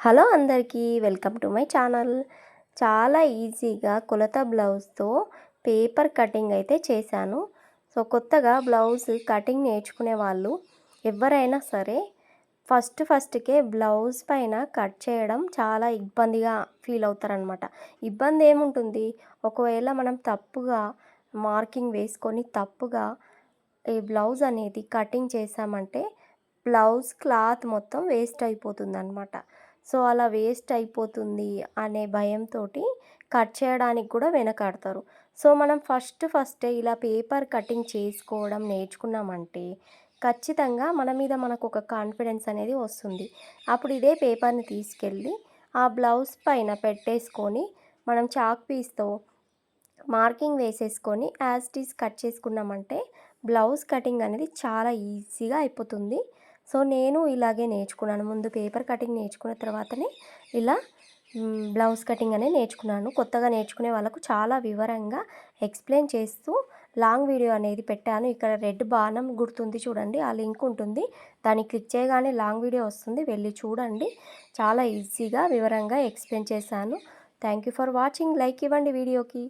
Hello అందరికీ welcome to my channel. చాలా ఈజీగా కొలత బ్లౌజ్తో పేపర్ కటింగ్ అయితే చేశాను. సో కొత్తగా బ్లౌజ్ కటింగ్ నేర్చుకునే వాళ్ళు ఎవరైనా సరే ఫస్ట్కే బ్లౌజ్ పైన కట్ చేయడం చాలా ఇబ్బందిగా ఫీల్ అవుతారనమాట. ఇబ్బంది ఏముంటుంది, ఒకవేళ మనం తప్పుగా మార్కింగ్ వేసుకొని తప్పుగా ఈ బ్లౌజ్ అనేది కటింగ్ చేసామంటే బ్లౌజ్ క్లాత్ మొత్తం వేస్ట్ అయిపోతుందన్నమాట. సో అలా వేస్ట్ అయిపోతుంది అనే భయంతోటి కట్ చేయడానికి కూడా వెనకాడతారు. సో మనం ఫస్టే ఇలా పేపర్ కటింగ్ చేసుకోవడం నేర్చుకున్నామంటే ఖచ్చితంగా మన మీద మనకు ఒక కాన్ఫిడెన్స్ అనేది వస్తుంది. అప్పుడు ఇదే పేపర్ని తీసుకెళ్ళి ఆ బ్లౌజ్ పైన పెట్టేసుకొని మనం చాక్ పీస్తో మార్కింగ్ వేసేసుకొని యాజ్ ఇట్ ఈజ్ కట్ చేసుకున్నామంటే బ్లౌజ్ కటింగ్ అనేది చాలా ఈజీగా అయిపోతుంది. సో నేను ఇలాగే నేర్చుకున్నాను. ముందు పేపర్ కటింగ్ నేర్చుకున్న తర్వాతనే ఇలా బ్లౌజ్ కటింగ్ అనేది నేర్చుకున్నాను. కొత్తగా నేర్చుకునే వాళ్ళకు చాలా వివరంగా ఎక్స్ప్లెయిన్ చేస్తూ లాంగ్ వీడియో అనేది పెట్టాను. ఇక్కడ రెడ్ బాణం గుర్తుంది చూడండి, ఆ లింక్ ఉంటుంది. దాన్ని క్లిక్ చేయగానే లాంగ్ వీడియో వస్తుంది, వెళ్ళి చూడండి. చాలా ఈజీగా వివరంగా ఎక్స్ప్లెయిన్ చేశాను. Thank you for watching. Like ఇవ్వండి వీడియోకి.